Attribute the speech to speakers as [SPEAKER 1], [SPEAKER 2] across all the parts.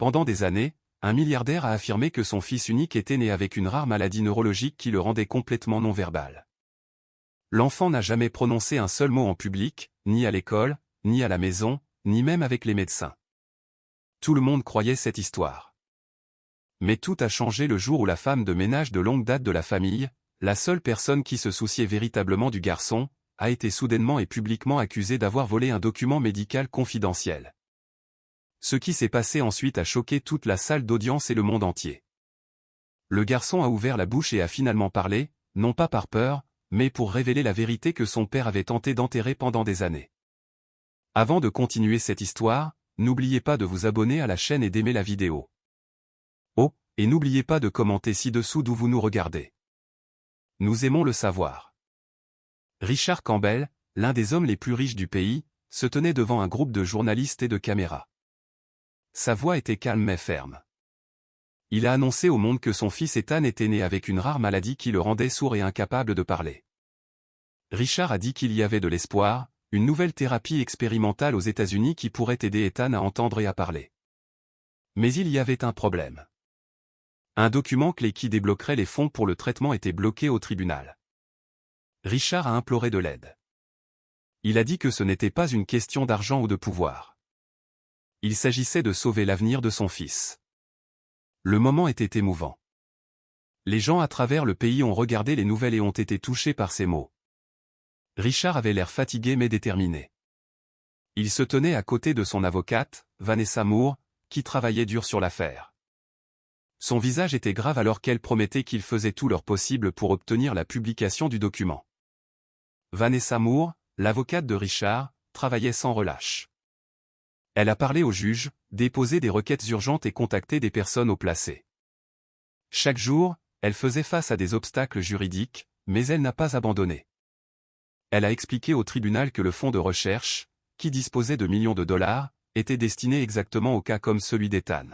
[SPEAKER 1] Pendant des années, un milliardaire a affirmé que son fils unique était né avec une rare maladie neurologique qui le rendait complètement non-verbal. L'enfant n'a jamais prononcé un seul mot en public, ni à l'école, ni à la maison, ni même avec les médecins. Tout le monde croyait cette histoire. Mais tout a changé le jour où la femme de ménage de longue date de la famille, la seule personne qui se souciait véritablement du garçon, a été soudainement et publiquement accusée d'avoir volé un document médical confidentiel. Ce qui s'est passé ensuite a choqué toute la salle d'audience et le monde entier. Le garçon a ouvert la bouche et a finalement parlé, non pas par peur, mais pour révéler la vérité que son père avait tenté d'enterrer pendant des années. Avant de continuer cette histoire, n'oubliez pas de vous abonner à la chaîne et d'aimer la vidéo. Oh, et n'oubliez pas de commenter ci-dessous d'où vous nous regardez. Nous aimons le savoir. Richard Campbell, l'un des hommes les plus riches du pays, se tenait devant un groupe de journalistes et de caméras. Sa voix était calme mais ferme. Il a annoncé au monde que son fils Ethan était né avec une rare maladie qui le rendait sourd et incapable de parler. Richard a dit qu'il y avait de l'espoir, une nouvelle thérapie expérimentale aux États-Unis qui pourrait aider Ethan à entendre et à parler. Mais il y avait un problème. Un document clé qui débloquerait les fonds pour le traitement était bloqué au tribunal. Richard a imploré de l'aide. Il a dit que ce n'était pas une question d'argent ou de pouvoir. Il s'agissait de sauver l'avenir de son fils. Le moment était émouvant. Les gens à travers le pays ont regardé les nouvelles et ont été touchés par ces mots. Richard avait l'air fatigué mais déterminé. Il se tenait à côté de son avocate, Vanessa Moore, qui travaillait dur sur l'affaire. Son visage était grave alors qu'elle promettait qu'ils faisaient tout leur possible pour obtenir la publication du document. Vanessa Moore, l'avocate de Richard, travaillait sans relâche. Elle a parlé au juge, déposé des requêtes urgentes et contacté des personnes haut placées. Chaque jour, elle faisait face à des obstacles juridiques, mais elle n'a pas abandonné. Elle a expliqué au tribunal que le fonds de recherche, qui disposait de millions de dollars, était destiné exactement au cas comme celui d'Ethan.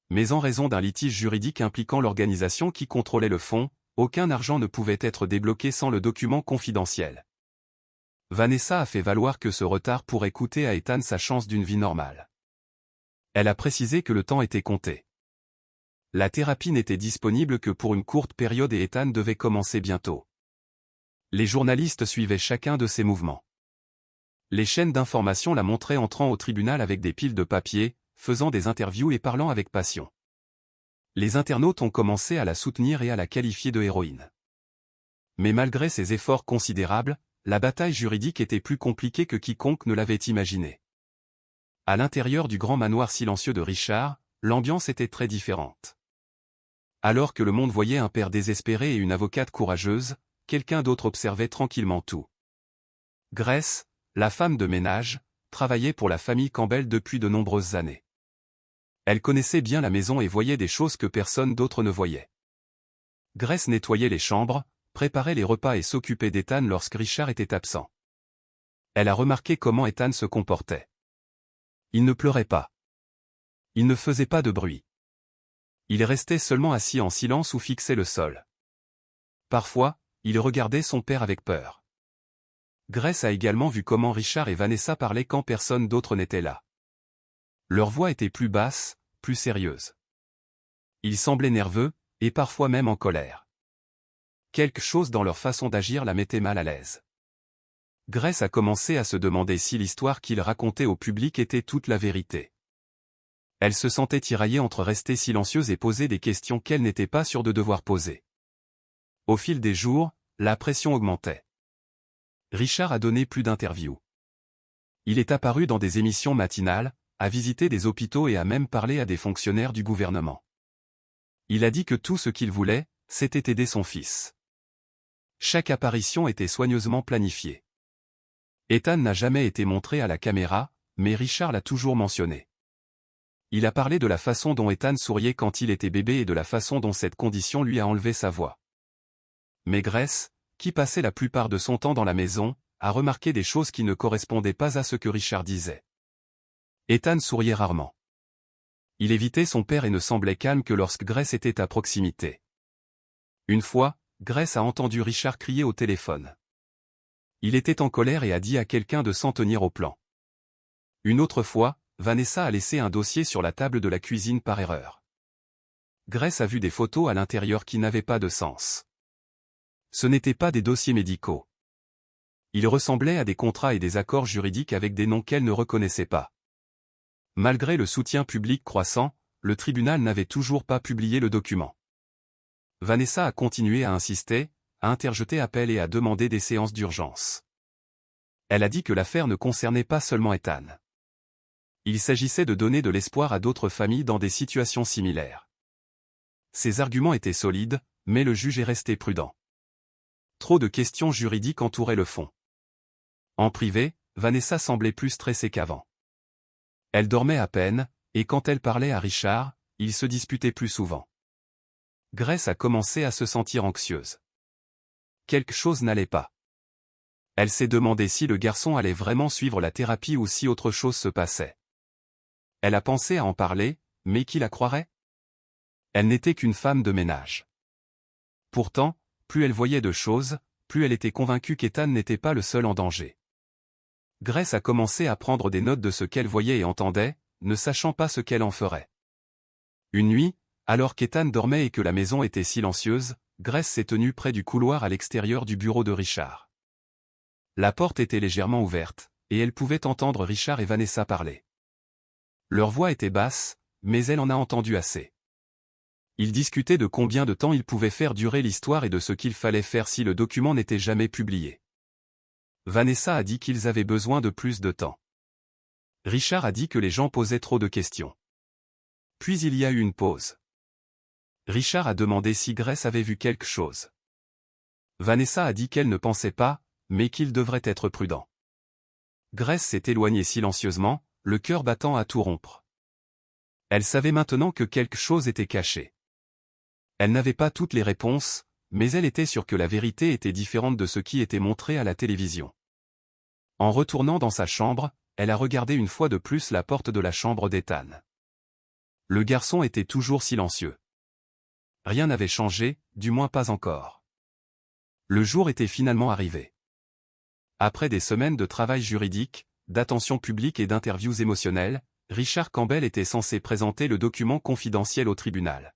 [SPEAKER 1] Mais en raison d'un litige juridique impliquant l'organisation qui contrôlait le fonds, aucun argent ne pouvait être débloqué sans le document confidentiel. Vanessa a fait valoir que ce retard pourrait coûter à Ethan sa chance d'une vie normale. Elle a précisé que le temps était compté. La thérapie n'était disponible que pour une courte période et Ethan devait commencer bientôt. Les journalistes suivaient chacun de ses mouvements. Les chaînes d'information la montraient entrant au tribunal avec des piles de papier, faisant des interviews et parlant avec passion. Les internautes ont commencé à la soutenir et à la qualifier de héroïne. Mais malgré ses efforts considérables, la bataille juridique était plus compliquée que quiconque ne l'avait imaginé. À l'intérieur du grand manoir silencieux de Richard, l'ambiance était très différente. Alors que le monde voyait un père désespéré et une avocate courageuse, quelqu'un d'autre observait tranquillement tout. Grace, la femme de ménage, travaillait pour la famille Campbell depuis de nombreuses années. Elle connaissait bien la maison et voyait des choses que personne d'autre ne voyait. Grace nettoyait les chambres, préparait les repas et s'occupait d'Ethan lorsque Richard était absent. Elle a remarqué comment Ethan se comportait. Il ne pleurait pas. Il ne faisait pas de bruit. Il restait seulement assis en silence ou fixait le sol. Parfois, il regardait son père avec peur. Grace a également vu comment Richard et Vanessa parlaient quand personne d'autre n'était là. Leur voix était plus basse, plus sérieuse. Ils semblaient nerveux, et parfois même en colère. Quelque chose dans leur façon d'agir la mettait mal à l'aise. Grace a commencé à se demander si l'histoire qu'ils racontaient au public était toute la vérité. Elle se sentait tiraillée entre rester silencieuse et poser des questions qu'elle n'était pas sûre de devoir poser. Au fil des jours, la pression augmentait. Richard a donné plus d'interviews. Il est apparu dans des émissions matinales, a visité des hôpitaux et a même parlé à des fonctionnaires du gouvernement. Il a dit que tout ce qu'il voulait, c'était aider son fils. Chaque apparition était soigneusement planifiée. Ethan n'a jamais été montré à la caméra, mais Richard l'a toujours mentionné. Il a parlé de la façon dont Ethan souriait quand il était bébé et de la façon dont cette condition lui a enlevé sa voix. Mais Grace, qui passait la plupart de son temps dans la maison, a remarqué des choses qui ne correspondaient pas à ce que Richard disait. Ethan souriait rarement. Il évitait son père et ne semblait calme que lorsque Grace était à proximité. Une fois, Grace a entendu Richard crier au téléphone. Il était en colère et a dit à quelqu'un de s'en tenir au plan. Une autre fois, Vanessa a laissé un dossier sur la table de la cuisine par erreur. Grace a vu des photos à l'intérieur qui n'avaient pas de sens. Ce n'étaient pas des dossiers médicaux. Ils ressemblaient à des contrats et des accords juridiques avec des noms qu'elle ne reconnaissait pas. Malgré le soutien public croissant, le tribunal n'avait toujours pas publié le document. Vanessa a continué à insister, à interjeter appel et à demander des séances d'urgence. Elle a dit que l'affaire ne concernait pas seulement Ethan. Il s'agissait de donner de l'espoir à d'autres familles dans des situations similaires. Ses arguments étaient solides, mais le juge est resté prudent. Trop de questions juridiques entouraient le fond. En privé, Vanessa semblait plus stressée qu'avant. Elle dormait à peine, et quand elle parlait à Richard, ils se disputaient plus souvent. Grace a commencé à se sentir anxieuse. Quelque chose n'allait pas. Elle s'est demandé si le garçon allait vraiment suivre la thérapie ou si autre chose se passait. Elle a pensé à en parler, mais qui la croirait? Elle n'était qu'une femme de ménage. Pourtant, plus elle voyait de choses, plus elle était convaincue qu'Ethan n'était pas le seul en danger. Grace a commencé à prendre des notes de ce qu'elle voyait et entendait, ne sachant pas ce qu'elle en ferait. Une nuit, alors qu'Ethan dormait et que la maison était silencieuse, Grace s'est tenue près du couloir à l'extérieur du bureau de Richard. La porte était légèrement ouverte, et elle pouvait entendre Richard et Vanessa parler. Leur voix était basse, mais elle en a entendu assez. Ils discutaient de combien de temps ils pouvaient faire durer l'histoire et de ce qu'il fallait faire si le document n'était jamais publié. Vanessa a dit qu'ils avaient besoin de plus de temps. Richard a dit que les gens posaient trop de questions. Puis il y a eu une pause. Richard a demandé si Grace avait vu quelque chose. Vanessa a dit qu'elle ne pensait pas, mais qu'il devrait être prudent. Grace s'est éloignée silencieusement, le cœur battant à tout rompre. Elle savait maintenant que quelque chose était caché. Elle n'avait pas toutes les réponses, mais elle était sûre que la vérité était différente de ce qui était montré à la télévision. En retournant dans sa chambre, elle a regardé une fois de plus la porte de la chambre d'Ethan. Le garçon était toujours silencieux. Rien n'avait changé, du moins pas encore. Le jour était finalement arrivé. Après des semaines de travail juridique, d'attention publique et d'interviews émotionnelles, Richard Campbell était censé présenter le document confidentiel au tribunal.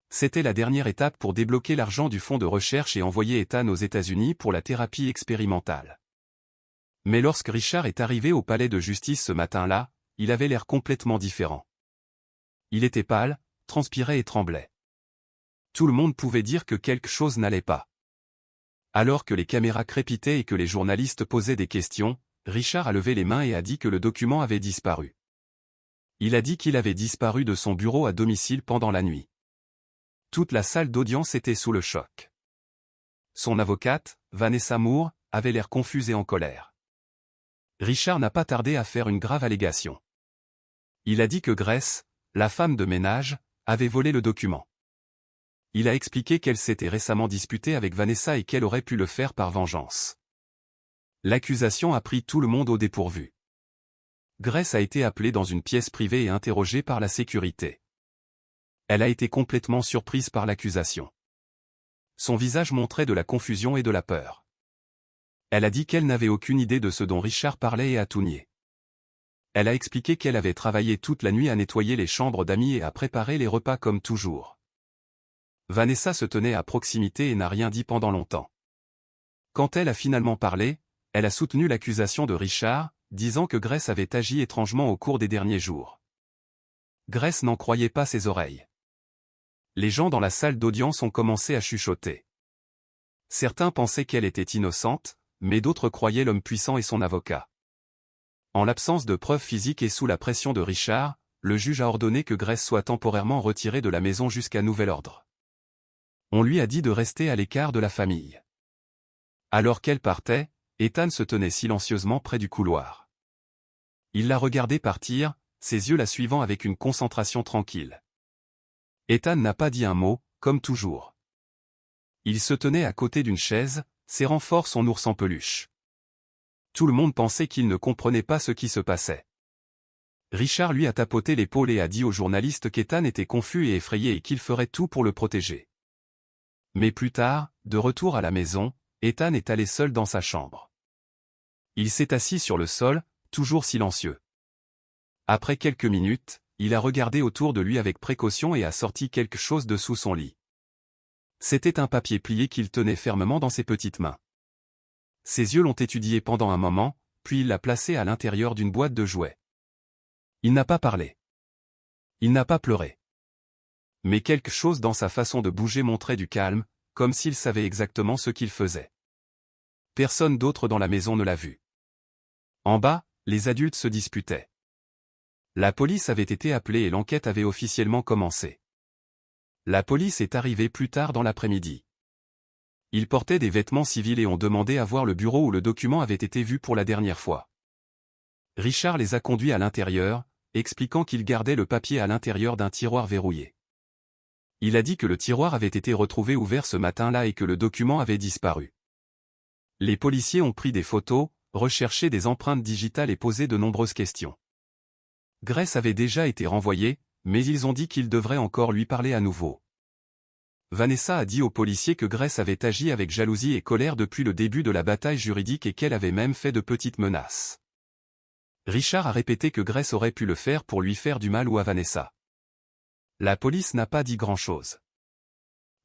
[SPEAKER 1] C'était la dernière étape pour débloquer l'argent du fonds de recherche et envoyer Ethan aux États-Unis pour la thérapie expérimentale. Mais lorsque Richard est arrivé au palais de justice ce matin-là, il avait l'air complètement différent. Il était pâle, transpirait et tremblait. Tout le monde pouvait dire que quelque chose n'allait pas. Alors que les caméras crépitaient et que les journalistes posaient des questions, Richard a levé les mains et a dit que le document avait disparu. Il a dit qu'il avait disparu de son bureau à domicile pendant la nuit. Toute la salle d'audience était sous le choc. Son avocate, Vanessa Moore, avait l'air confuse et en colère. Richard n'a pas tardé à faire une grave allégation. Il a dit que Grace, la femme de ménage, avait volé le document. Il a expliqué qu'elle s'était récemment disputée avec Vanessa et qu'elle aurait pu le faire par vengeance. L'accusation a pris tout le monde au dépourvu. Grace a été appelée dans une pièce privée et interrogée par la sécurité. Elle a été complètement surprise par l'accusation. Son visage montrait de la confusion et de la peur. Elle a dit qu'elle n'avait aucune idée de ce dont Richard parlait et a tout nié. Elle a expliqué qu'elle avait travaillé toute la nuit à nettoyer les chambres d'amis et à préparer les repas comme toujours. Vanessa se tenait à proximité et n'a rien dit pendant longtemps. Quand elle a finalement parlé, elle a soutenu l'accusation de Richard, disant que Grace avait agi étrangement au cours des derniers jours. Grace n'en croyait pas ses oreilles. Les gens dans la salle d'audience ont commencé à chuchoter. Certains pensaient qu'elle était innocente, mais d'autres croyaient l'homme puissant et son avocat. En l'absence de preuves physiques et sous la pression de Richard, le juge a ordonné que Grace soit temporairement retirée de la maison jusqu'à nouvel ordre. On lui a dit de rester à l'écart de la famille. Alors qu'elle partait, Ethan se tenait silencieusement près du couloir. Il l'a regardée partir, ses yeux la suivant avec une concentration tranquille. Ethan n'a pas dit un mot, comme toujours. Il se tenait à côté d'une chaise, serrant fort son ours en peluche. Tout le monde pensait qu'il ne comprenait pas ce qui se passait. Richard lui a tapoté l'épaule et a dit aux journalistes qu'Ethan était confus et effrayé et qu'il ferait tout pour le protéger. Mais plus tard, de retour à la maison, Ethan est allé seul dans sa chambre. Il s'est assis sur le sol, toujours silencieux. Après quelques minutes, il a regardé autour de lui avec précaution et a sorti quelque chose de sous son lit. C'était un papier plié qu'il tenait fermement dans ses petites mains. Ses yeux l'ont étudié pendant un moment, puis il l'a placé à l'intérieur d'une boîte de jouets. Il n'a pas parlé. Il n'a pas pleuré. Mais quelque chose dans sa façon de bouger montrait du calme, comme s'il savait exactement ce qu'il faisait. Personne d'autre dans la maison ne l'a vu. En bas, les adultes se disputaient. La police avait été appelée et l'enquête avait officiellement commencé. La police est arrivée plus tard dans l'après-midi. Ils portaient des vêtements civils et ont demandé à voir le bureau où le document avait été vu pour la dernière fois. Richard les a conduits à l'intérieur, expliquant qu'il gardait le papier à l'intérieur d'un tiroir verrouillé. Il a dit que le tiroir avait été retrouvé ouvert ce matin-là et que le document avait disparu. Les policiers ont pris des photos, recherché des empreintes digitales et posé de nombreuses questions. Grace avait déjà été renvoyé, mais ils ont dit qu'ils devraient encore lui parler à nouveau. Vanessa a dit aux policiers que Grace avait agi avec jalousie et colère depuis le début de la bataille juridique et qu'elle avait même fait de petites menaces. Richard a répété que Grace aurait pu le faire pour lui faire du mal ou à Vanessa. La police n'a pas dit grand-chose.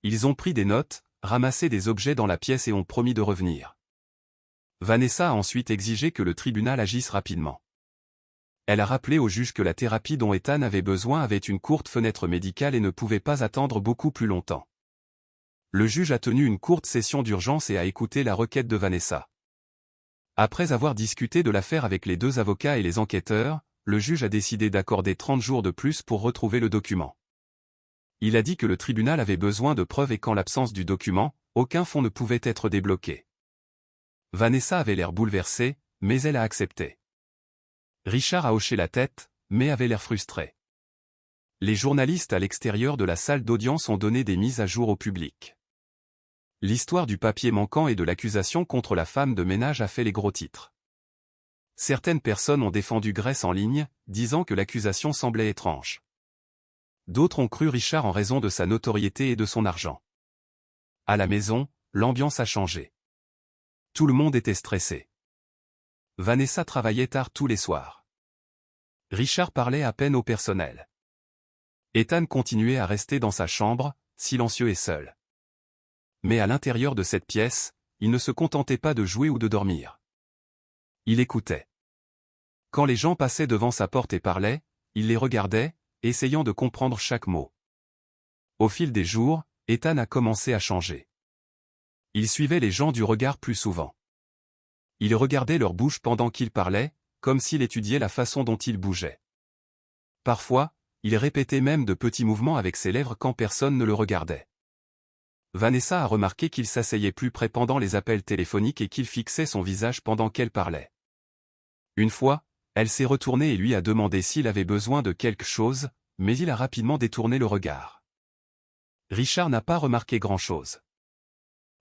[SPEAKER 1] Ils ont pris des notes, ramassé des objets dans la pièce et ont promis de revenir. Vanessa a ensuite exigé que le tribunal agisse rapidement. Elle a rappelé au juge que la thérapie dont Ethan avait besoin avait une courte fenêtre médicale et ne pouvait pas attendre beaucoup plus longtemps. Le juge a tenu une courte session d'urgence et a écouté la requête de Vanessa. Après avoir discuté de l'affaire avec les deux avocats et les enquêteurs, le juge a décidé d'accorder 30 jours de plus pour retrouver le document. Il a dit que le tribunal avait besoin de preuves et qu'en l'absence du document, aucun fonds ne pouvait être débloqué. Vanessa avait l'air bouleversée, mais elle a accepté. Richard a hoché la tête, mais avait l'air frustré. Les journalistes à l'extérieur de la salle d'audience ont donné des mises à jour au public. L'histoire du papier manquant et de l'accusation contre la femme de ménage a fait les gros titres. Certaines personnes ont défendu Grace en ligne, disant que l'accusation semblait étrange. D'autres ont cru Richard en raison de sa notoriété et de son argent. À la maison, l'ambiance a changé. Tout le monde était stressé. Vanessa travaillait tard tous les soirs. Richard parlait à peine au personnel. Ethan continuait à rester dans sa chambre, silencieux et seul. Mais à l'intérieur de cette pièce, il ne se contentait pas de jouer ou de dormir. Il écoutait. Quand les gens passaient devant sa porte et parlaient, il les regardait, essayant de comprendre chaque mot. Au fil des jours, Ethan a commencé à changer. Il suivait les gens du regard plus souvent. Il regardait leur bouche pendant qu'ils parlaient, comme s'il étudiait la façon dont ils bougeaient. Parfois, il répétait même de petits mouvements avec ses lèvres quand personne ne le regardait. Vanessa a remarqué qu'il s'asseyait plus près pendant les appels téléphoniques et qu'il fixait son visage pendant qu'elle parlait. Une fois, elle s'est retournée et lui a demandé s'il avait besoin de quelque chose, mais il a rapidement détourné le regard. Richard n'a pas remarqué grand-chose.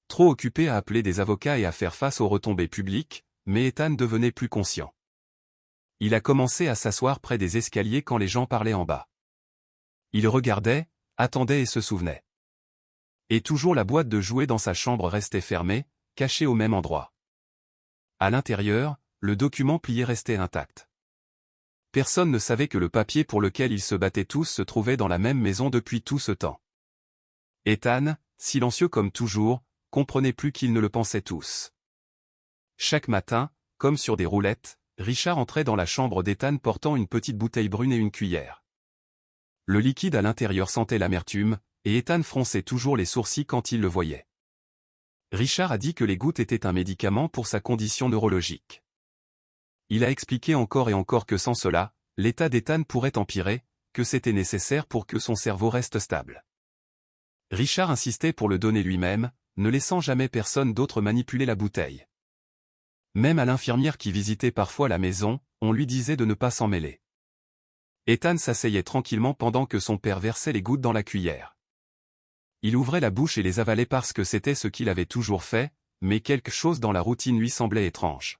[SPEAKER 1] Trop occupé à appeler des avocats et à faire face aux retombées publiques, mais Ethan devenait plus conscient. Il a commencé à s'asseoir près des escaliers quand les gens parlaient en bas. Il regardait, attendait et se souvenait. Et toujours la boîte de jouets dans sa chambre restait fermée, cachée au même endroit. À l'intérieur, le document plié restait intact. Personne ne savait que le papier pour lequel ils se battaient tous se trouvait dans la même maison depuis tout ce temps. Ethan, silencieux comme toujours, comprenait plus qu'ils ne le pensaient tous. Chaque matin, comme sur des roulettes, Richard entrait dans la chambre d'Ethan portant une petite bouteille brune et une cuillère. Le liquide à l'intérieur sentait l'amertume, et Ethan fronçait toujours les sourcils quand il le voyait. Richard a dit que les gouttes étaient un médicament pour sa condition neurologique. Il a expliqué encore et encore que sans cela, l'état d'Ethan pourrait empirer, que c'était nécessaire pour que son cerveau reste stable. Richard insistait pour le donner lui-même, ne laissant jamais personne d'autre manipuler la bouteille. Même à l'infirmière qui visitait parfois la maison, on lui disait de ne pas s'en mêler. Ethan s'asseyait tranquillement pendant que son père versait les gouttes dans la cuillère. Il ouvrait la bouche et les avalait parce que c'était ce qu'il avait toujours fait, mais quelque chose dans la routine lui semblait étrange.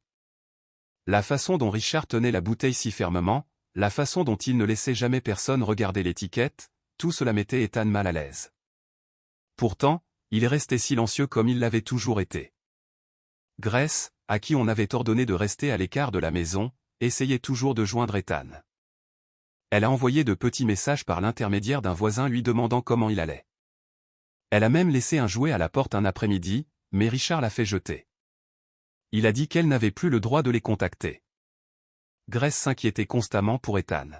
[SPEAKER 1] La façon dont Richard tenait la bouteille si fermement, la façon dont il ne laissait jamais personne regarder l'étiquette, tout cela mettait Ethan mal à l'aise. Pourtant, il restait silencieux comme il l'avait toujours été. Grace, à qui on avait ordonné de rester à l'écart de la maison, essayait toujours de joindre Ethan. Elle a envoyé de petits messages par l'intermédiaire d'un voisin lui demandant comment il allait. Elle a même laissé un jouet à la porte un après-midi, mais Richard l'a fait jeter. Il a dit qu'elle n'avait plus le droit de les contacter. Grace s'inquiétait constamment pour Ethan.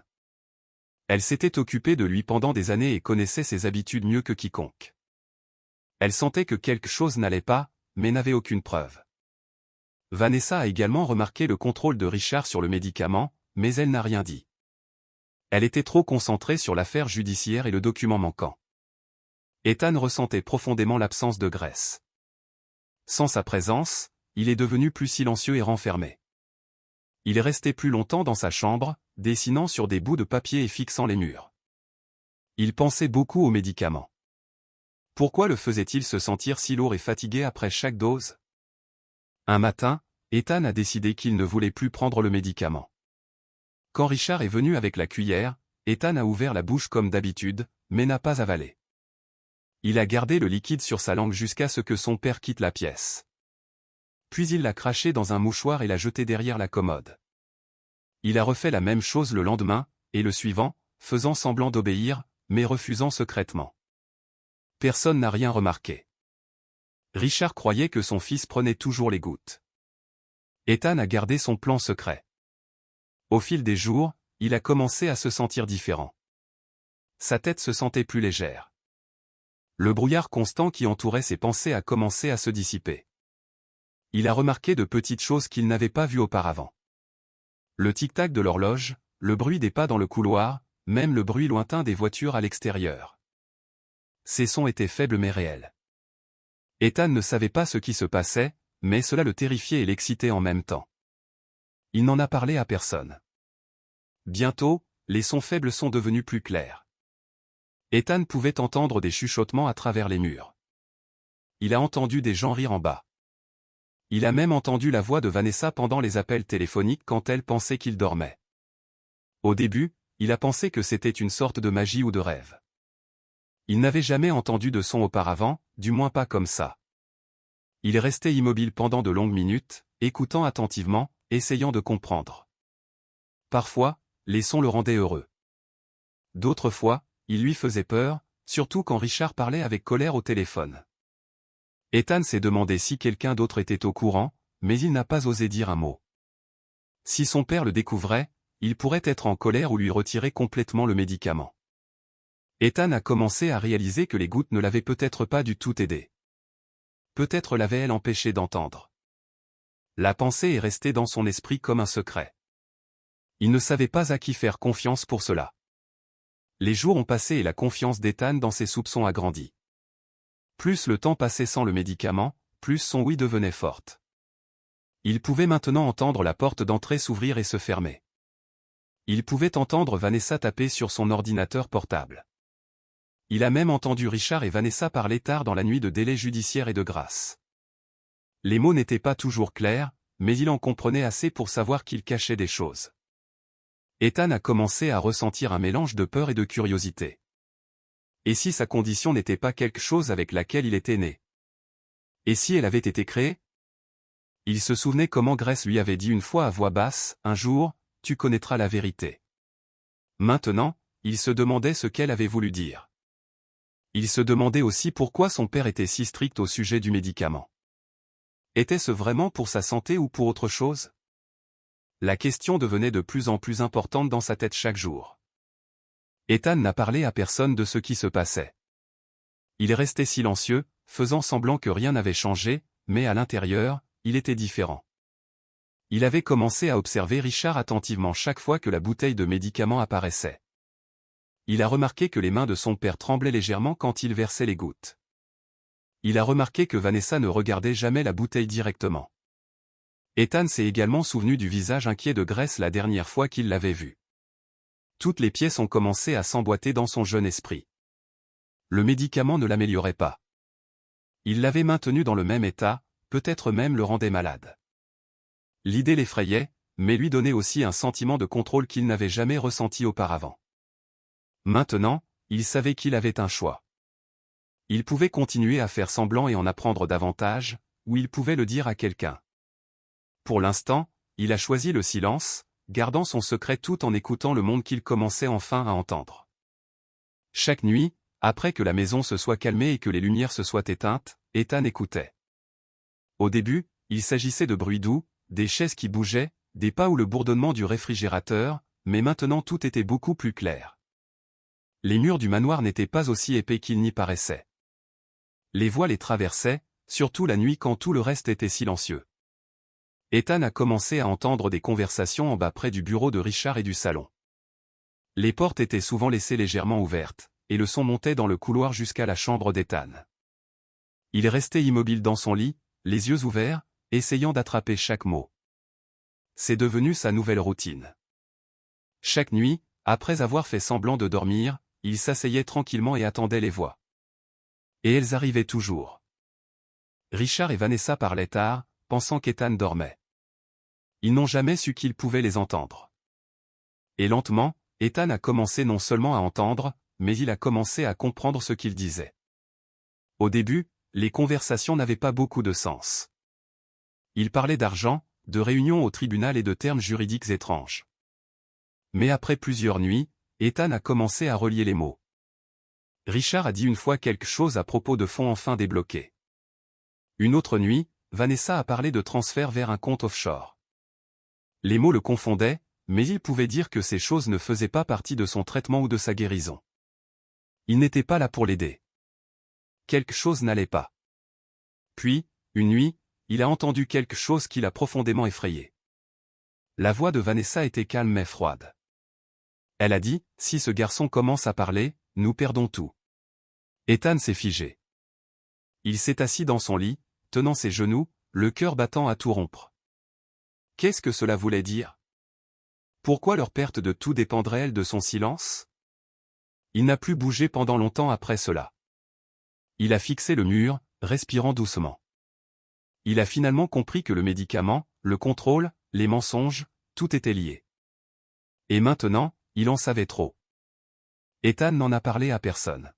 [SPEAKER 1] Elle s'était occupée de lui pendant des années et connaissait ses habitudes mieux que quiconque. Elle sentait que quelque chose n'allait pas, mais n'avait aucune preuve. Vanessa a également remarqué le contrôle de Richard sur le médicament, mais elle n'a rien dit. Elle était trop concentrée sur l'affaire judiciaire et le document manquant. Ethan ressentait profondément l'absence de Grace. Sans sa présence, il est devenu plus silencieux et renfermé. Il est resté plus longtemps dans sa chambre, dessinant sur des bouts de papier et fixant les murs. Il pensait beaucoup aux médicaments. Pourquoi le faisait-il se sentir si lourd et fatigué après chaque dose? Un matin, Ethan a décidé qu'il ne voulait plus prendre le médicament. Quand Richard est venu avec la cuillère, Ethan a ouvert la bouche comme d'habitude, mais n'a pas avalé. Il a gardé le liquide sur sa langue jusqu'à ce que son père quitte la pièce. Puis il l'a craché dans un mouchoir et l'a jeté derrière la commode. Il a refait la même chose le lendemain, et le suivant, faisant semblant d'obéir, mais refusant secrètement. Personne n'a rien remarqué. Richard croyait que son fils prenait toujours les gouttes. Ethan a gardé son plan secret. Au fil des jours, il a commencé à se sentir différent. Sa tête se sentait plus légère. Le brouillard constant qui entourait ses pensées a commencé à se dissiper. Il a remarqué de petites choses qu'il n'avait pas vues auparavant. Le tic-tac de l'horloge, le bruit des pas dans le couloir, même le bruit lointain des voitures à l'extérieur. Ces sons étaient faibles mais réels. Ethan ne savait pas ce qui se passait, mais cela le terrifiait et l'excitait en même temps. Il n'en a parlé à personne. Bientôt, les sons faibles sont devenus plus clairs. Ethan pouvait entendre des chuchotements à travers les murs. Il a entendu des gens rire en bas. Il a même entendu la voix de Vanessa pendant les appels téléphoniques quand elle pensait qu'il dormait. Au début, il a pensé que c'était une sorte de magie ou de rêve. Il n'avait jamais entendu de son auparavant, du moins pas comme ça. Il est resté immobile pendant de longues minutes, écoutant attentivement, essayant de comprendre. Parfois, les sons le rendaient heureux. D'autres fois, ils lui faisaient peur, surtout quand Richard parlait avec colère au téléphone. Ethan s'est demandé si quelqu'un d'autre était au courant, mais il n'a pas osé dire un mot. Si son père le découvrait, il pourrait être en colère ou lui retirer complètement le médicament. Ethan a commencé à réaliser que les gouttes ne l'avaient peut-être pas du tout aidé. Peut-être l'avait-elle empêché d'entendre. La pensée est restée dans son esprit comme un secret. Il ne savait pas à qui faire confiance pour cela. Les jours ont passé et la confiance d'Ethan dans ses soupçons a grandi. Plus le temps passait sans le médicament, plus son oui devenait forte. Il pouvait maintenant entendre la porte d'entrée s'ouvrir et se fermer. Il pouvait entendre Vanessa taper sur son ordinateur portable. Il a même entendu Richard et Vanessa parler tard dans la nuit de délai judiciaire et de grâce. Les mots n'étaient pas toujours clairs, mais il en comprenait assez pour savoir qu'ils cachaient des choses. Ethan a commencé à ressentir un mélange de peur et de curiosité. Et si sa condition n'était pas quelque chose avec laquelle il était né? Et si elle avait été créée? Il se souvenait comment Grace lui avait dit une fois à voix basse, un jour, tu connaîtras la vérité. Maintenant, il se demandait ce qu'elle avait voulu dire. Il se demandait aussi pourquoi son père était si strict au sujet du médicament. Était-ce vraiment pour sa santé ou pour autre chose? La question devenait de plus en plus importante dans sa tête chaque jour. Ethan n'a parlé à personne de ce qui se passait. Il restait silencieux, faisant semblant que rien n'avait changé, mais à l'intérieur, il était différent. Il avait commencé à observer Richard attentivement chaque fois que la bouteille de médicament apparaissait. Il a remarqué que les mains de son père tremblaient légèrement quand il versait les gouttes. Il a remarqué que Vanessa ne regardait jamais la bouteille directement. Ethan s'est également souvenu du visage inquiet de Grace la dernière fois qu'il l'avait vue. Toutes les pièces ont commencé à s'emboîter dans son jeune esprit. Le médicament ne l'améliorait pas. Il l'avait maintenu dans le même état, peut-être même le rendait malade. L'idée l'effrayait, mais lui donnait aussi un sentiment de contrôle qu'il n'avait jamais ressenti auparavant. Maintenant, il savait qu'il avait un choix. Il pouvait continuer à faire semblant et en apprendre davantage, ou il pouvait le dire à quelqu'un. Pour l'instant, il a choisi le silence, gardant son secret tout en écoutant le monde qu'il commençait enfin à entendre. Chaque nuit, après que la maison se soit calmée et que les lumières se soient éteintes, Ethan écoutait. Au début, il s'agissait de bruits doux, des chaises qui bougeaient, des pas ou le bourdonnement du réfrigérateur, mais maintenant tout était beaucoup plus clair. Les murs du manoir n'étaient pas aussi épais qu'ils n'y paraissaient. Les voix les traversaient, surtout la nuit quand tout le reste était silencieux. Ethan a commencé à entendre des conversations en bas près du bureau de Richard et du salon. Les portes étaient souvent laissées légèrement ouvertes, et le son montait dans le couloir jusqu'à la chambre d'Ethan. Il restait immobile dans son lit, les yeux ouverts, essayant d'attraper chaque mot. C'est devenu sa nouvelle routine. Chaque nuit, après avoir fait semblant de dormir, il s'asseyait tranquillement et attendait les voix. Et elles arrivaient toujours. Richard et Vanessa parlaient tard, pensant qu'Ethan dormait. Ils n'ont jamais su qu'ils pouvaient les entendre. Et lentement, Ethan a commencé non seulement à entendre, mais il a commencé à comprendre ce qu'ils disaient. Au début, les conversations n'avaient pas beaucoup de sens. Ils parlaient d'argent, de réunions au tribunal et de termes juridiques étranges. Mais après plusieurs nuits, Ethan a commencé à relier les mots. Richard a dit une fois quelque chose à propos de fonds enfin débloqués. Une autre nuit, Vanessa a parlé de transfert vers un compte offshore. Les mots le confondaient, mais il pouvait dire que ces choses ne faisaient pas partie de son traitement ou de sa guérison. Il n'était pas là pour l'aider. Quelque chose n'allait pas. Puis, une nuit, il a entendu quelque chose qui l'a profondément effrayé. La voix de Vanessa était calme mais froide. Elle a dit, « Si ce garçon commence à parler, nous perdons tout. » Ethan s'est figé. Il s'est assis dans son lit, tenant ses genoux, le cœur battant à tout rompre. Qu'est-ce que cela voulait dire? Pourquoi leur perte de tout dépendrait-elle de son silence? Il n'a plus bougé pendant longtemps après cela. Il a fixé le mur, respirant doucement. Il a finalement compris que le médicament, le contrôle, les mensonges, tout était lié. Et maintenant, il en savait trop. Ethan n'en a parlé à personne.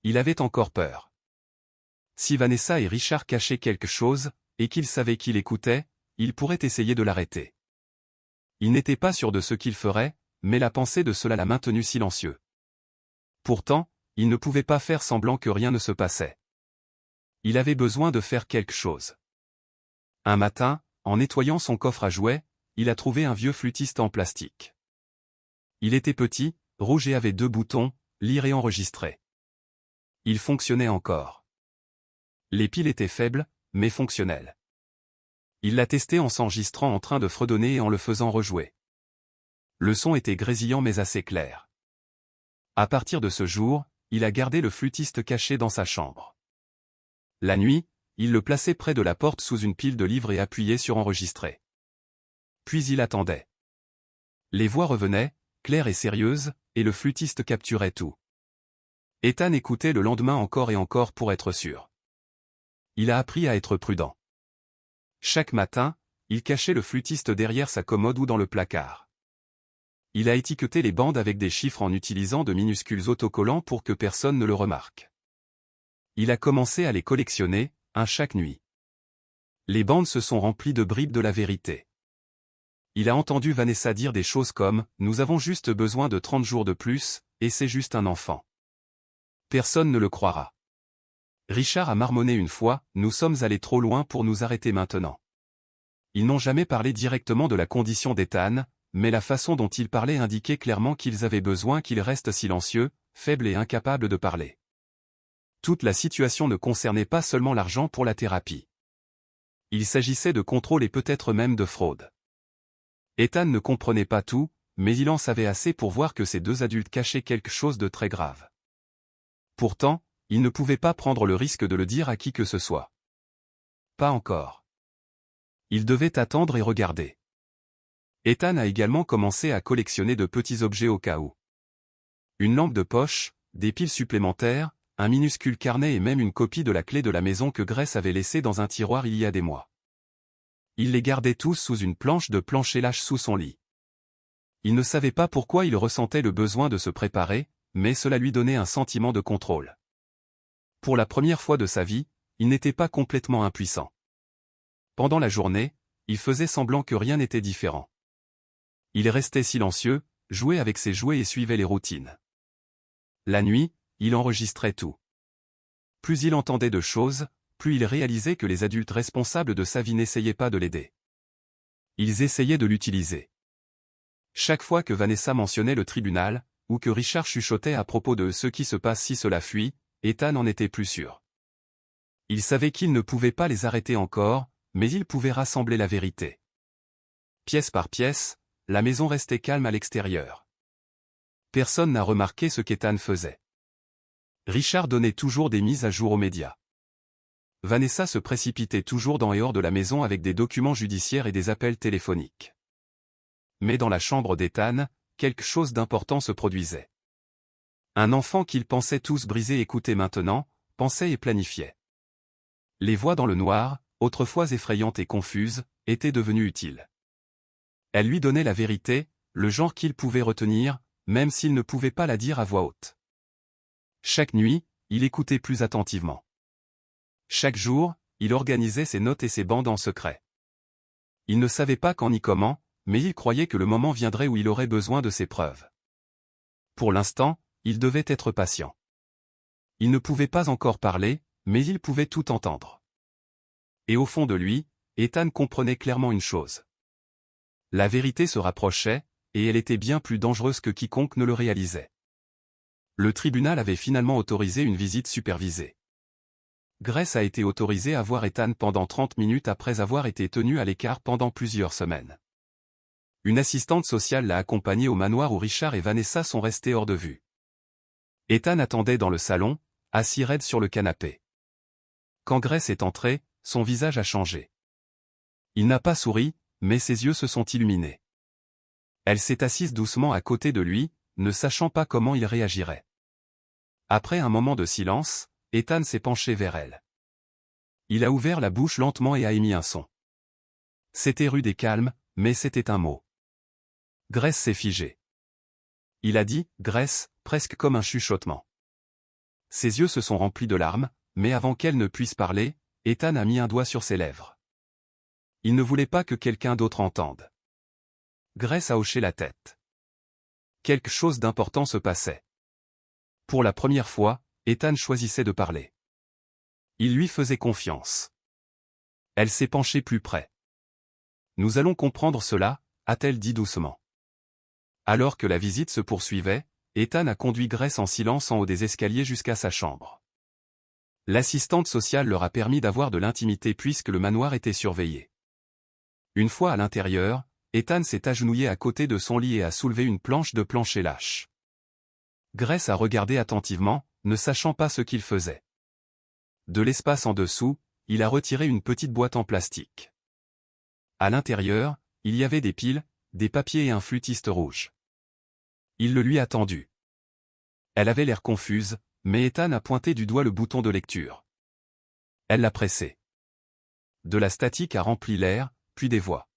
[SPEAKER 1] Il avait encore peur. Si Vanessa et Richard cachaient quelque chose, et qu'ils savaient qu'il écoutait, il pourrait essayer de l'arrêter. Il n'était pas sûr de ce qu'il ferait, mais la pensée de cela l'a maintenu silencieux. Pourtant, il ne pouvait pas faire semblant que rien ne se passait. Il avait besoin de faire quelque chose. Un matin, en nettoyant son coffre à jouets, il a trouvé un vieux flûtiste en plastique. Il était petit, rouge et avait 2 boutons, lire et enregistrer. Il fonctionnait encore. Les piles étaient faibles, mais fonctionnelles. Il l'a testé en s'enregistrant en train de fredonner et en le faisant rejouer. Le son était grésillant mais assez clair. À partir de ce jour, il a gardé le flûtiste caché dans sa chambre. La nuit, il le plaçait près de la porte sous une pile de livres et appuyait sur enregistrer. Puis il attendait. Les voix revenaient, claires et sérieuses, et le flûtiste capturait tout. Ethan écoutait le lendemain encore et encore pour être sûr. Il a appris à être prudent. Chaque matin, il cachait le flûtiste derrière sa commode ou dans le placard. Il a étiqueté les bandes avec des chiffres en utilisant de minuscules autocollants pour que personne ne le remarque. Il a commencé à les collectionner, un chaque nuit. Les bandes se sont remplies de bribes de la vérité. Il a entendu Vanessa dire des choses comme « Nous avons juste besoin de 30 jours de plus, et c'est juste un enfant. » Personne ne le croira. Richard a marmonné une fois « Nous sommes allés trop loin pour nous arrêter maintenant. » Ils n'ont jamais parlé directement de la condition d'Ethan, mais la façon dont ils parlaient indiquait clairement qu'ils avaient besoin qu'il reste silencieux, faible et incapable de parler. Toute la situation ne concernait pas seulement l'argent pour la thérapie. Il s'agissait de contrôle et peut-être même de fraude. Ethan ne comprenait pas tout, mais il en savait assez pour voir que ces 2 adultes cachaient quelque chose de très grave. Pourtant, il ne pouvait pas prendre le risque de le dire à qui que ce soit. Pas encore. Il devait attendre et regarder. Ethan a également commencé à collectionner de petits objets au cas où. Une lampe de poche, des piles supplémentaires, un minuscule carnet et même une copie de la clé de la maison que Grace avait laissée dans un tiroir il y a des mois. Il les gardait tous sous une planche de plancher lâche sous son lit. Il ne savait pas pourquoi il ressentait le besoin de se préparer, mais cela lui donnait un sentiment de contrôle. Pour la première fois de sa vie, il n'était pas complètement impuissant. Pendant la journée, il faisait semblant que rien n'était différent. Il restait silencieux, jouait avec ses jouets et suivait les routines. La nuit, il enregistrait tout. Plus il entendait de choses, plus il réalisait que les adultes responsables de sa vie n'essayaient pas de l'aider. Ils essayaient de l'utiliser. Chaque fois que Vanessa mentionnait le tribunal, ou que Richard chuchotait à propos de ce qui se passe si cela fuit, Ethan en était plus sûr. Il savait qu'il ne pouvait pas les arrêter encore, mais il pouvait rassembler la vérité. Pièce par pièce, la maison restait calme à l'extérieur. Personne n'a remarqué ce qu'Ethan faisait. Richard donnait toujours des mises à jour aux médias. Vanessa se précipitait toujours dans et hors de la maison avec des documents judiciaires et des appels téléphoniques. Mais dans la chambre d'Ethan, quelque chose d'important se produisait. Un enfant qu'ils pensaient tous briser écoutait maintenant, pensait et planifiait. Les voix dans le noir, autrefois effrayantes et confuses, étaient devenues utiles. Elles lui donnaient la vérité, le genre qu'il pouvait retenir, même s'il ne pouvait pas la dire à voix haute. Chaque nuit, il écoutait plus attentivement. Chaque jour, il organisait ses notes et ses bandes en secret. Il ne savait pas quand ni comment, mais il croyait que le moment viendrait où il aurait besoin de ses preuves. Pour l'instant, il devait être patient. Il ne pouvait pas encore parler, mais il pouvait tout entendre. Et au fond de lui, Ethan comprenait clairement une chose. La vérité se rapprochait, et elle était bien plus dangereuse que quiconque ne le réalisait. Le tribunal avait finalement autorisé une visite supervisée. Grace a été autorisée à voir Ethan pendant 30 minutes après avoir été tenue à l'écart pendant plusieurs semaines. Une assistante sociale l'a accompagnée au manoir où Richard et Vanessa sont restés hors de vue. Ethan attendait dans le salon, assis raide sur le canapé. Quand Grace est entrée, son visage a changé. Il n'a pas souri, mais ses yeux se sont illuminés. Elle s'est assise doucement à côté de lui, ne sachant pas comment il réagirait. Après un moment de silence, Ethan s'est penché vers elle. Il a ouvert la bouche lentement et a émis un son. C'était rude et calme, mais c'était un mot. Grace s'est figée. Il a dit « Grace », presque comme un chuchotement. Ses yeux se sont remplis de larmes, mais avant qu'elle ne puisse parler, Ethan a mis un doigt sur ses lèvres. Il ne voulait pas que quelqu'un d'autre entende. Grace a hoché la tête. Quelque chose d'important se passait. Pour la première fois, Ethan choisissait de parler. Il lui faisait confiance. Elle s'est penchée plus près. « Nous allons comprendre cela », a-t-elle dit doucement. Alors que la visite se poursuivait, Ethan a conduit Grace en silence en haut des escaliers jusqu'à sa chambre. L'assistante sociale leur a permis d'avoir de l'intimité puisque le manoir était surveillé. Une fois à l'intérieur, Ethan s'est agenouillé à côté de son lit et a soulevé une planche de plancher lâche. Grace a regardé attentivement, ne sachant pas ce qu'il faisait. De l'espace en dessous, il a retiré une petite boîte en plastique. À l'intérieur, il y avait des piles, des papiers et un flûtiste rouge. Il le lui a tendu. Elle avait l'air confuse, mais Ethan a pointé du doigt le bouton de lecture. Elle l'a pressé. De la statique a rempli l'air, puis des voix.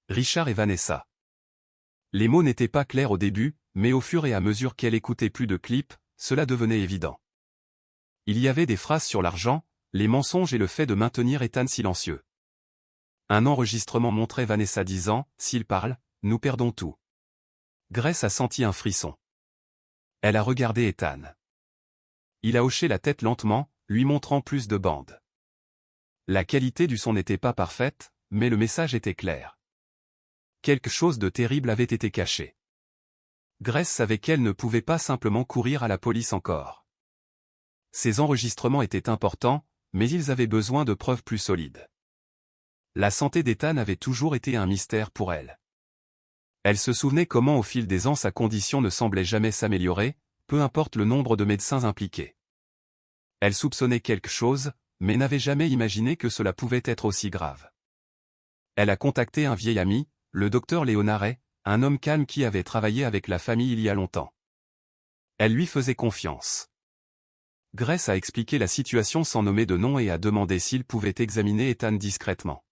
[SPEAKER 1] Richard et Vanessa. Les mots n'étaient pas clairs au début, mais au fur et à mesure qu'elle écoutait plus de clips, cela devenait évident. Il y avait des phrases sur l'argent, les mensonges et le fait de maintenir Ethan silencieux. Un enregistrement montrait Vanessa disant « S'il parle, nous perdons tout ». Grace a senti un frisson. Elle a regardé Ethan. Il a hoché la tête lentement, lui montrant plus de bandes. La qualité du son n'était pas parfaite, mais le message était clair. Quelque chose de terrible avait été caché. Grace savait qu'elle ne pouvait pas simplement courir à la police encore. Ces enregistrements étaient importants, mais ils avaient besoin de preuves plus solides. La santé d'Ethan avait toujours été un mystère pour elle. Elle se souvenait comment au fil des ans sa condition ne semblait jamais s'améliorer, peu importe le nombre de médecins impliqués. Elle soupçonnait quelque chose, mais n'avait jamais imaginé que cela pouvait être aussi grave. Elle a contacté un vieil ami, le docteur Léonaret, un homme calme qui avait travaillé avec la famille il y a longtemps. Elle lui faisait confiance. Grace a expliqué la situation sans nommer de nom et a demandé s'il pouvait examiner Ethan discrètement.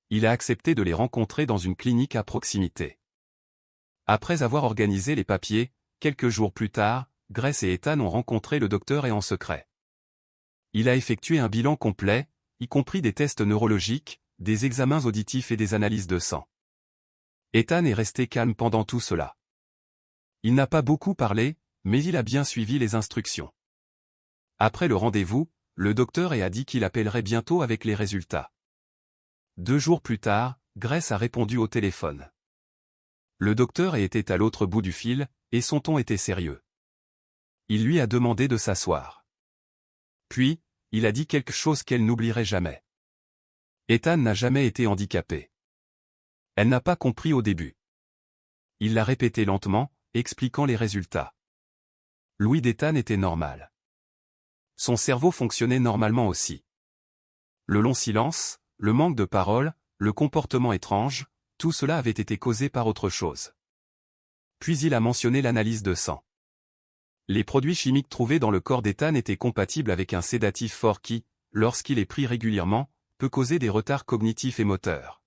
[SPEAKER 1] Il a accepté de les rencontrer dans une clinique à proximité. Après avoir organisé les papiers, quelques jours plus tard, Grace et Ethan ont rencontré le docteur et en secret. Il a effectué un bilan complet, y compris des tests neurologiques, des examens auditifs et des analyses de sang. Ethan est resté calme pendant tout cela. Il n'a pas beaucoup parlé, mais il a bien suivi les instructions. Après le rendez-vous, le docteur a dit qu'il appellerait bientôt avec les résultats. 2 jours plus tard, Grace a répondu au téléphone. Le docteur était à l'autre bout du fil, et son ton était sérieux. Il lui a demandé de s'asseoir. Puis, il a dit quelque chose qu'elle n'oublierait jamais. Ethan n'a jamais été handicapé. Elle n'a pas compris au début. Il l'a répété lentement, expliquant les résultats. L'ouïe d'Ethan était normale. Son cerveau fonctionnait normalement aussi. Le long silence, le manque de parole, le comportement étrange, tout cela avait été causé par autre chose. Puis il a mentionné l'analyse de sang. Les produits chimiques trouvés dans le corps d'Ethan étaient compatibles avec un sédatif fort qui, lorsqu'il est pris régulièrement, peut causer des retards cognitifs et moteurs.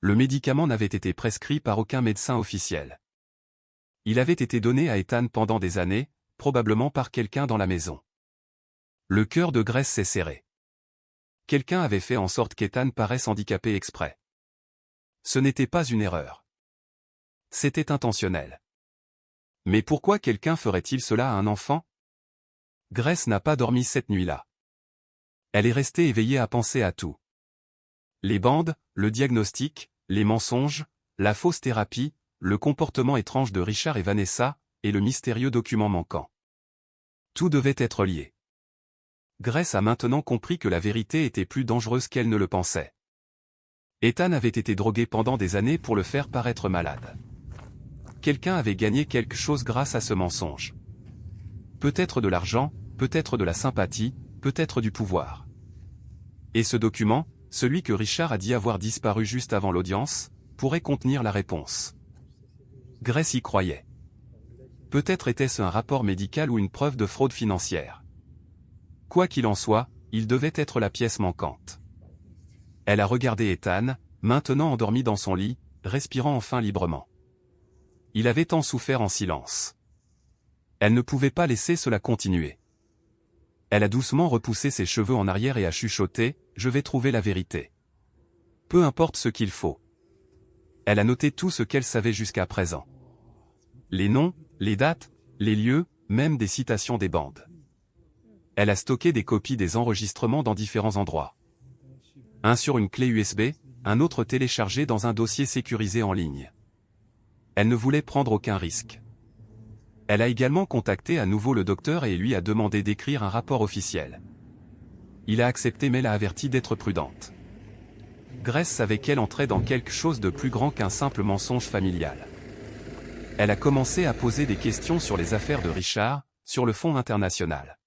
[SPEAKER 1] Le médicament n'avait été prescrit par aucun médecin officiel. Il avait été donné à Ethan pendant des années, probablement par quelqu'un dans la maison. Le cœur de Grace s'est serré. Quelqu'un avait fait en sorte qu'Ethan paraisse handicapé exprès. Ce n'était pas une erreur. C'était intentionnel. Mais pourquoi quelqu'un ferait-il cela à un enfant? Grace n'a pas dormi cette nuit-là. Elle est restée éveillée à penser à tout. Les bandes, le diagnostic, les mensonges, la fausse thérapie, le comportement étrange de Richard et Vanessa, et le mystérieux document manquant. Tout devait être lié. Grace a maintenant compris que la vérité était plus dangereuse qu'elle ne le pensait. Ethan avait été drogué pendant des années pour le faire paraître malade. Quelqu'un avait gagné quelque chose grâce à ce mensonge. Peut-être de l'argent, peut-être de la sympathie, peut-être du pouvoir. Et ce document, celui que Richard a dit avoir disparu juste avant l'audience, pourrait contenir la réponse. Grace y croyait. Peut-être était-ce un rapport médical ou une preuve de fraude financière. Quoi qu'il en soit, il devait être la pièce manquante. Elle a regardé Ethan, maintenant endormi dans son lit, respirant enfin librement. Il avait tant souffert en silence. Elle ne pouvait pas laisser cela continuer. Elle a doucement repoussé ses cheveux en arrière et a chuchoté, « Je vais trouver la vérité. Peu importe ce qu'il faut. » Elle a noté tout ce qu'elle savait jusqu'à présent. Les noms, les dates, les lieux, même des citations des bandes. Elle a stocké des copies des enregistrements dans différents endroits. Un sur une clé USB, un autre téléchargé dans un dossier sécurisé en ligne. Elle ne voulait prendre aucun risque. Elle a également contacté à nouveau le docteur et lui a demandé d'écrire un rapport officiel. Il a accepté mais l'a averti d'être prudente. Grace savait qu'elle entrait dans quelque chose de plus grand qu'un simple mensonge familial. Elle a commencé à poser des questions sur les affaires de Richard, sur le fond international.